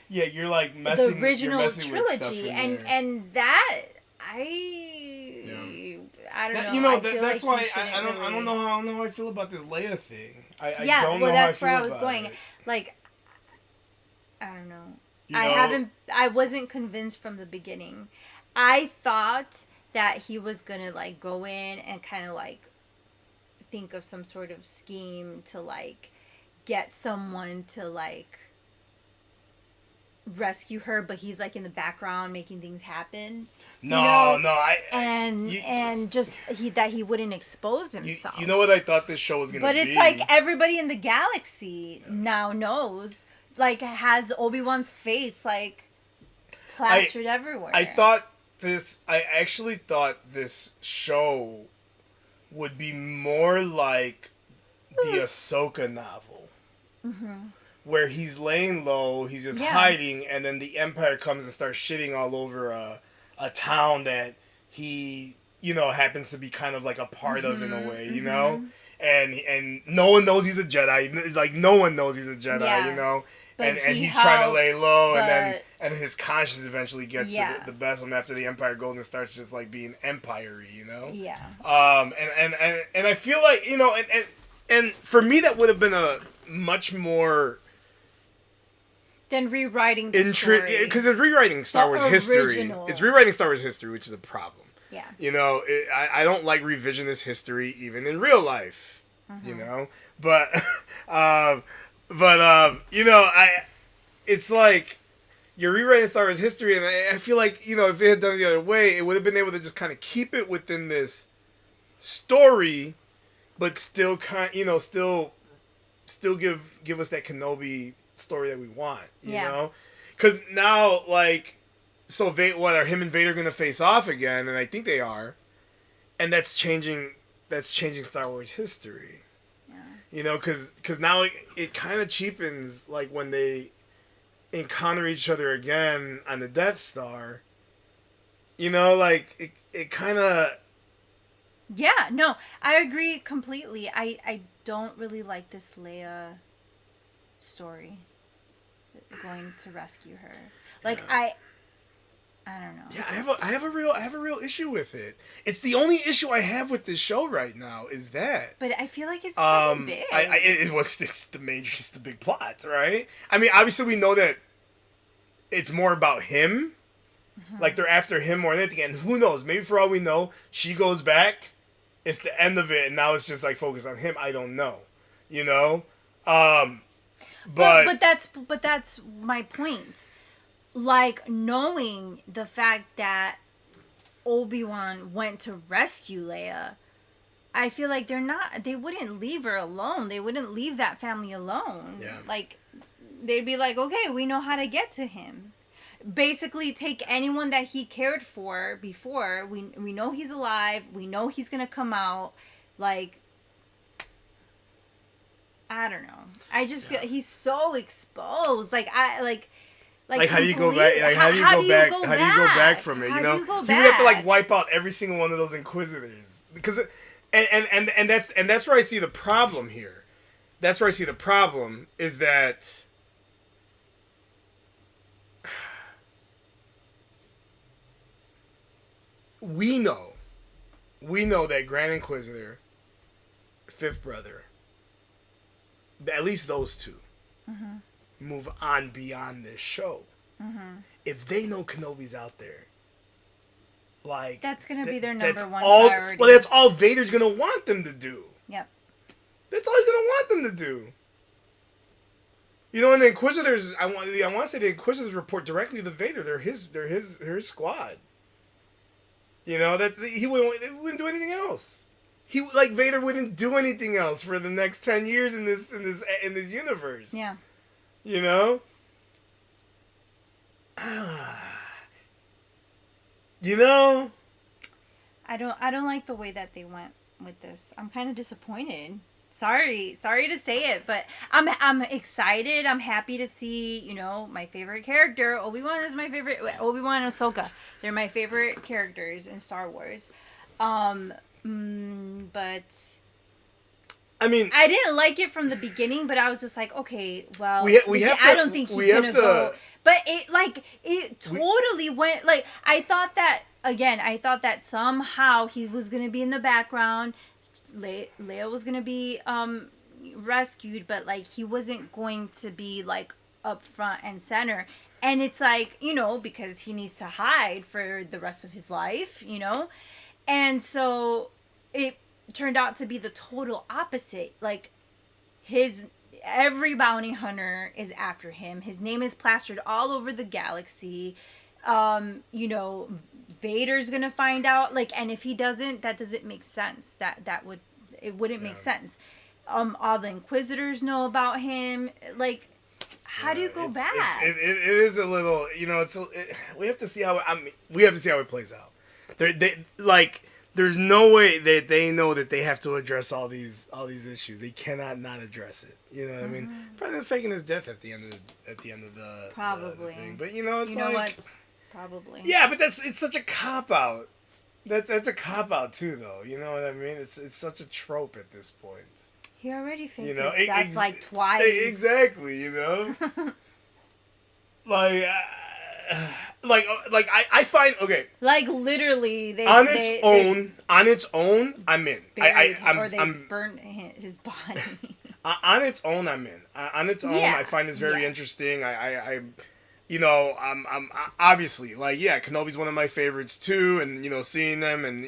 yeah, you're like messing the original messing with stuff trilogy, in there. and that I don't know. You know, I feel that's like why I don't know how I feel about this Leia thing. I don't know well, how that's I feel where I was about going. it. Like, I don't know. You know. I wasn't convinced from the beginning. I thought that he was gonna like go in and kind of like think of some sort of scheme to like get someone to like rescue her, but he's like in the background making things happen. And just that he wouldn't expose himself. You know what I thought this show was gonna be? But it's like everybody in the galaxy now knows, like, has Obi-Wan's face like plastered everywhere. I actually thought this show would be more like the Ahsoka novel. Mm-hmm. Where he's laying low, he's just hiding, and then the Empire comes and starts shitting all over a town that he happens to be kind of like a part of in a way, and no one knows he's a Jedi. Like no one knows he's a Jedi, But and he he's trying to lay helps, low, but- and his conscience eventually gets the best of him after the Empire goes and starts just like being empire-y, Yeah. And I feel like and for me that would have been a much more Then rewriting the story. because it's rewriting Star Wars history. Original. It's rewriting Star Wars history, which is a problem. Yeah. I don't like revisionist history even in real life. But it's like you're rewriting Star Wars history, and I feel like if they had done it the other way, it would have been able to just kind of keep it within this story, but still still give us that Kenobi story that we want. You know, because now so him and Vader gonna face off again, and I think they are, and that's changing Star Wars history. Because now it kind of cheapens when they encounter each other again on the Death Star. It kind of. Yeah, no, I agree completely. I don't really like this Leia story, going to rescue her. I don't know. Yeah, I have a real issue with it. It's the only issue I have with this show right now is that. But I feel like it's really big. It's the big plot, right? I mean, obviously we know that it's more about him. Like they're after him more than anything, and who knows? Maybe for all we know, she goes back. It's the end of it, and now it's just focused on him. I don't know, But that's my point. Knowing the fact that Obi-Wan went to rescue Leia, I feel like they wouldn't leave her alone. They wouldn't leave that family alone. Yeah. They'd be like, okay, we know how to get to him. Basically, take anyone that he cared for before. We know he's alive. We know he's gonna come out. I don't know. I just feel he's so exposed. How do you go back? How do you go back from it? How do you go You would have back? to wipe out every single one of those Inquisitors because, and that's where I see the problem here. That's where I see the problem is that we know that Grand Inquisitor, Fifth Brother, at least those two. Move on beyond this show. If they know Kenobi's out there, that's gonna be their number one priority. Well, that's all Vader's gonna want them to do. Yep. That's all he's gonna want them to do. And the Inquisitors, I want to say the Inquisitors report directly to Vader. They're his squad. That he wouldn't do anything else. Vader wouldn't do anything else for the next 10 years in this universe. Yeah. I don't like the way that they went with this. I'm kind of disappointed. Sorry to say it, but I'm excited. I'm happy to see, my favorite character. Obi-Wan is my favorite. Obi-Wan and Ahsoka. They're my favorite characters in Star Wars. But I mean, I didn't like it from the beginning, but I was just like, okay, well, I don't think he's gonna go. But it totally went I thought that somehow he was gonna be in the background. Leia was gonna be rescued, but he wasn't going to be up front and center. And it's because he needs to hide for the rest of his life, and so it turned out to be the total opposite. Every bounty hunter is after him. His name is plastered all over the galaxy. Vader's gonna find out. And if he doesn't, that doesn't make sense. It wouldn't make sense. All the Inquisitors know about him. How do you go back? It is a little. We have to see how. We have to see how it plays out. There's no way that they know that they have to address all these issues. They cannot not address it. You know what I mean? Probably faking his death at the end of the probably the thing. But it's what? Probably. Yeah, but it's such a cop out. That's a cop out too, though. You know what I mean? It's such a trope at this point. He already faked You know, his death like twice. Exactly. You know, like, I find okay. Like literally, they On its own, I'm in. I'm burned his body. On its own, I'm in. On its own, I find this very interesting. I'm obviously like, Kenobi's one of my favorites too, and seeing them, and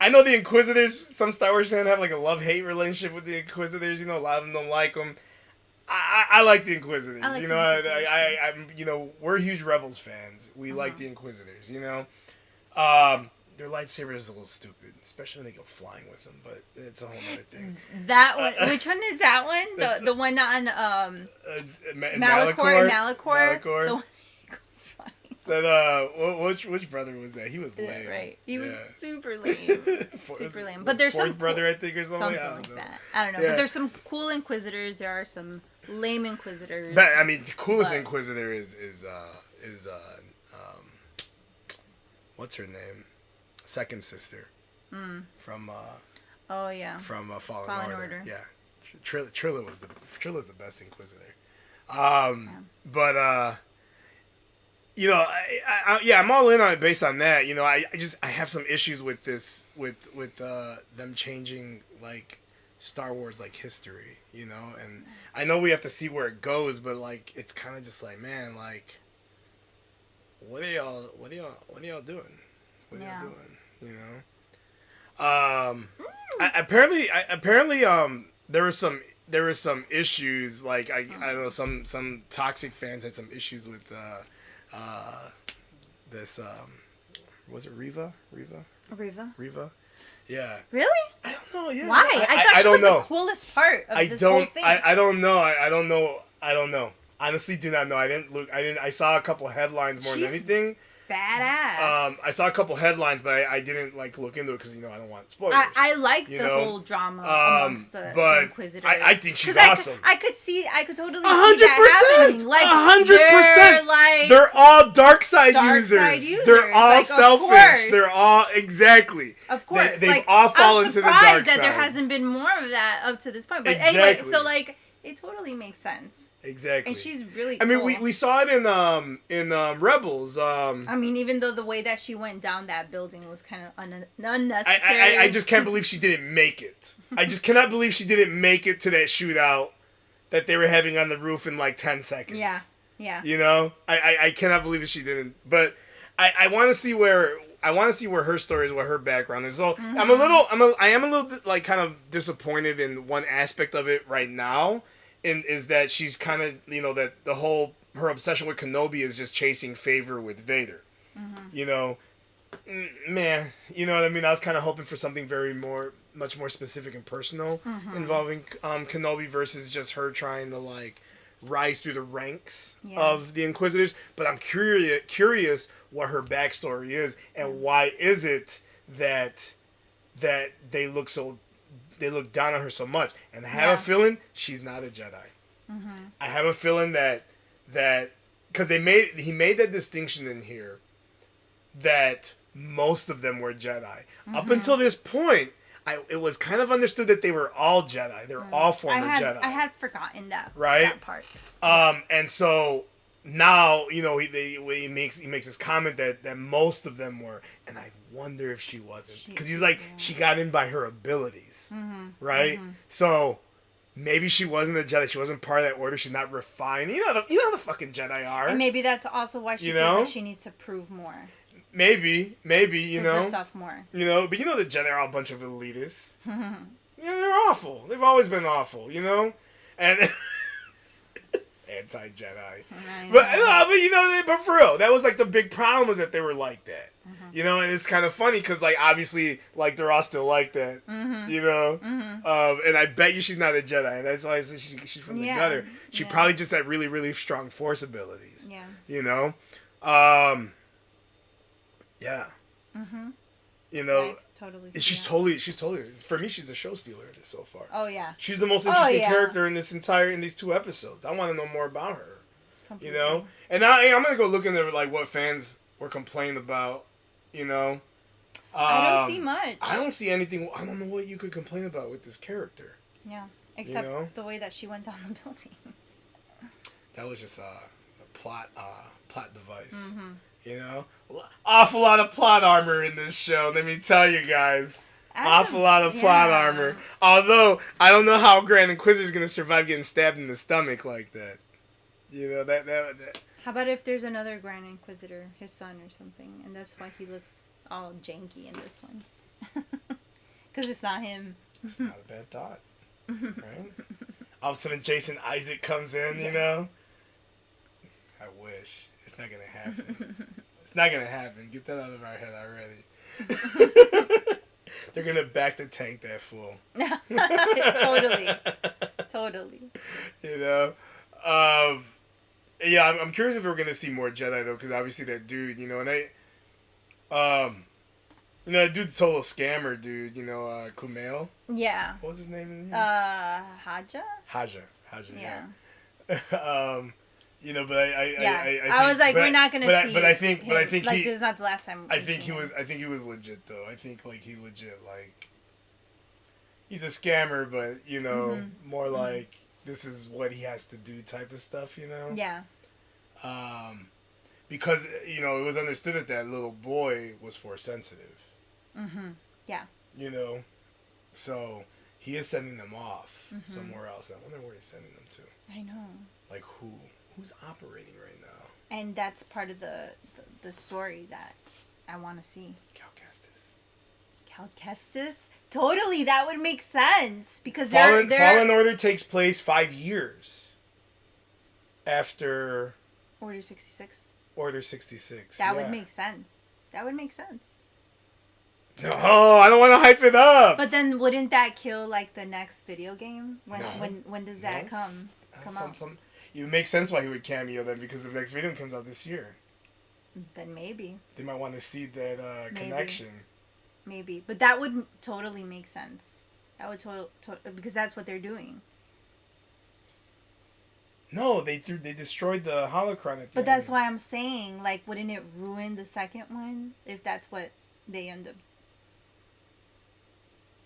I know the Inquisitors. Some Star Wars fans have like a love-hate relationship with the Inquisitors. A lot of them don't like them. I like the Inquisitors. We're huge Rebels fans. We like the Inquisitors. Their lightsaber is a little stupid, especially when they go flying with them. But it's a whole other thing. That one. Which one is that one? The one on Malachor. The one that goes flying. So which brother was that? He was lame. Right. He was super lame. Super lame. But there's some brother, I think, or something. Like that. I don't know. But there's some cool Inquisitors. There are some lame Inquisitors. But I mean, the coolest Inquisitor is what's her name? Second sister. From from Fallen Order. Yeah. Trilla's the best Inquisitor. But I'm all in on it based on that. I have some issues with this with them changing like Star Wars like history, and I know we have to see where it goes, but like it's kind of just like, man, like what are y'all doing? What are y'all doing? Apparently there was some issues, like I don't know, some toxic fans had some issues with this was it Reva? Yeah. Really? I don't know. Yeah. Why? I thought she was the coolest part of this whole thing. I don't know. I don't know. Honestly, do not know. I saw a couple headlines more than anything. Badass. I saw a couple headlines, but I didn't like look into it because I don't want spoilers. I like the whole drama amongst the Inquisitors. I think she's awesome. I could totally see that happening. 100%. Like they're all dark side users. They're all like, selfish. They're all exactly. Of course, they've all fallen to the dark side. I'm surprised that there hasn't been more of that up to this point. But anyway, so like it totally makes sense. Exactly. And she's really cool. I mean, we saw it in Rebels. I mean, even though the way that she went down that building was kind of unnecessary. I just can't believe she didn't make it. I just cannot believe she didn't make it to that shootout that they were having on the roof in like 10 seconds. Yeah. I cannot believe she didn't. But I want to see where her story is, what her background is. So I am a little like kind of disappointed in one aspect of it right now. Is that she's kind of, that her obsession with Kenobi is just chasing favor with Vader. Man, you know what I mean? I was kind of hoping for something much more specific and personal involving Kenobi versus just her trying to like rise through the ranks of the Inquisitors. But I'm curious what her backstory is and why is it that they look down on her so much, and I have a feeling she's not a Jedi. I have a feeling that because he made that distinction in here that most of them were Jedi. Up until this point, it was kind of understood that they were all Jedi. They're all former Jedi. I had forgotten that that part. And so now he makes this comment that most of them were, and I wonder if she wasn't, because he's like she got in by her abilities, right? So maybe she wasn't a Jedi. She wasn't part of that order. She's not refined. You know how the fucking Jedi are. And maybe that's also why she feels like she needs to prove more. Maybe prove herself more. But the Jedi are all a bunch of elitists. They're awful. They've always been awful. And anti-Jedi. But for real, that was like the big problem, was that they were like that. And it's kind of funny because like obviously like they're all still like that. And I bet you she's not a Jedi, and that's why I said she's from the gutter. She probably just had really, really strong Force abilities. Totally. She's totally. For me, she's a show stealer in this so far. Oh yeah. She's the most interesting character in these 2 episodes. I want to know more about her. Completely. And now I'm gonna go look into like what fans were complaining about. I don't see much. I don't see anything. I don't know what you could complain about with this character. Yeah, except know? the way that she went down the building. That was just a plot device. Mm-hmm. You know, awful lot of plot armor in this show. Let me tell you guys, awful lot of plot armor. Although I don't know how Grand Inquisitor's gonna survive getting stabbed in the stomach like that. You know that. How about if there's another Grand Inquisitor, his son or something, and that's why he looks all janky in this one. Because it's not him. It's not a bad thought, right? All of a sudden, Jason Isaac comes in. You know. I wish. It's not gonna happen. It's not gonna happen. Get that out of our head already. They're gonna back to tank that fool. Totally. You know, yeah. I'm curious if we're gonna see more Jedi though, because obviously that dude, you know, and that dude's a total scammer, dude. You know, Kumail. Yeah. What was his name? Haja. Yeah. You know, but I was like, we're not gonna see. But I think like, he. this is not the last time. I think he was legit though. I think like he legit like. He's a scammer, but you know, more like this is what he has to do type of stuff. You know. Yeah. Because you know it was understood that that little boy was force sensitive. Yeah. You know, so he is sending them off somewhere else. I wonder where he's sending them to. I know. Like who? Who's operating right now? And that's part of the story that I want to see. Cal Kestis? Totally, that would make sense because Fallen Order takes place 5 years after Order 66. Order 66. That would make sense. No, I don't want to hype it up. But then wouldn't that kill like the next video game? When does that come out? It makes sense why he would cameo then, because the next video comes out this year. Then maybe. They might want to see that connection. Maybe. But that would totally make sense. That would because that's what they're doing. No, they destroyed the holocron at the end. But that's why I'm saying, like, wouldn't it ruin the second one if that's what they end up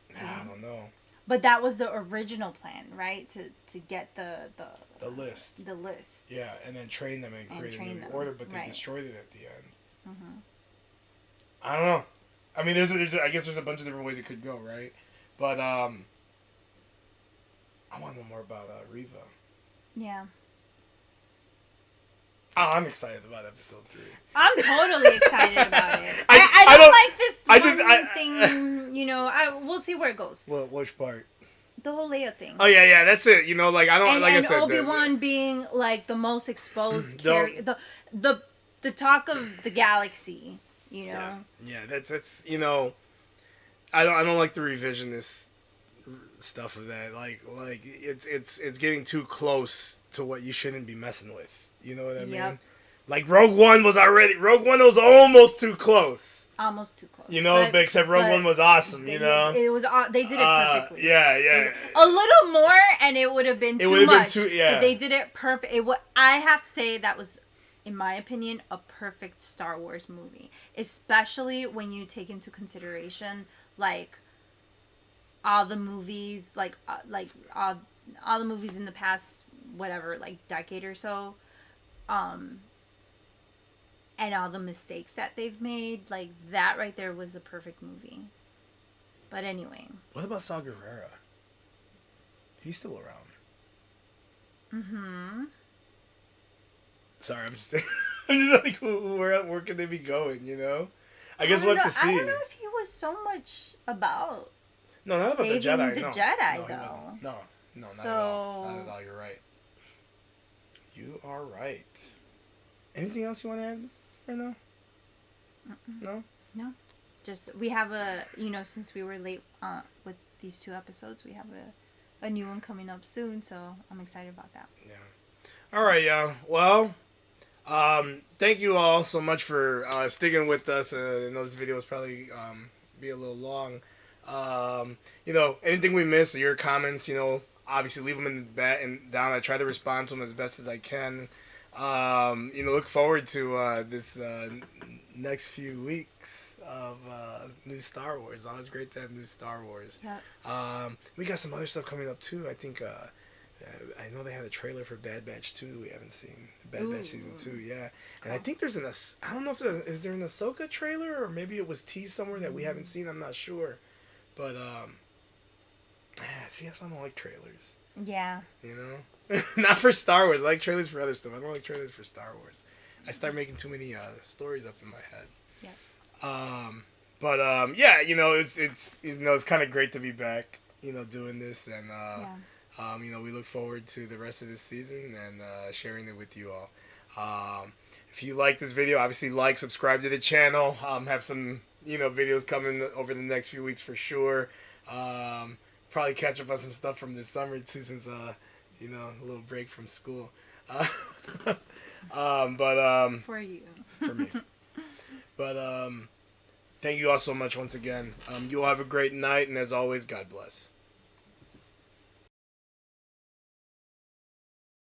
doing? I don't know. But that was the original plan, right? To get the list. The list. Yeah, and then train them and create a new order, but they destroyed it at the end. I don't know. I mean, I guess there's a bunch of different ways it could go, right? But I want to know more about Reva. Yeah. Oh, I'm excited about episode 3. I'm totally excited about it. I don't like this thing, you know. We'll see where it goes. Well, which part? The whole Leia thing. Oh yeah, that's it. You know, like I don't and, like and I said. Obi-Wan being like the most exposed character, the talk of the galaxy. You know. Yeah, that's you know, I don't like the revisionist stuff of that. Like it's getting too close to what you shouldn't be messing with. You know what I mean? Like Rogue One was almost too close. Almost too close. You know, but except Rogue One was awesome. You know, they did it perfectly. Yeah. A little more, and it would have been too much. But they did it perfect. I have to say that was, in my opinion, a perfect Star Wars movie, especially when you take into consideration like all the movies, like all the movies in the past whatever like decade or so. And all the mistakes that they've made, like that right there was a perfect movie. But anyway. What about Saw Gerrera? He's still around. Sorry, I'm just like, where could they be going? You know, I guess we'll have to see. I don't know if he was so much about. No, not about the Jedi. The Jedi, though. No, not at all. Not at all. You're right. You are right. Anything else you want to add right now? No. Just, we have since we were late with these 2 episodes, we have a new one coming up soon, so I'm excited about that. Yeah. All right, y'all. Well, thank you all so much for sticking with us. I know this video was probably be a little long. Anything we missed, your comments, obviously leave them in down. I try to respond to them as best as I can. Look forward to this next few weeks of new Star Wars. It's always great to have new Star Wars. Yep. We got some other stuff coming up too. I think I know they had a trailer for Bad Batch 2 we haven't seen. Bad Batch Season 2, yeah. And I think there's I don't know if is there an Ahsoka trailer or maybe it was teased somewhere that we haven't seen. I'm not sure. But see, that's why I don't like trailers. Yeah. You know, not for Star Wars. I like trailers for other stuff. I don't like trailers for Star Wars. I start making too many stories up in my head. Yeah. But yeah, you know, it's it's kind of great to be back. You know, doing this, and you know, we look forward to the rest of this season and sharing it with you all. If you like this video, obviously like, subscribe to the channel. Have some videos coming over the next few weeks for sure. Probably catch up on some stuff from this summer too, since a little break from school. For you. For me. But thank you all so much once again. You all have a great night, and as always, God bless.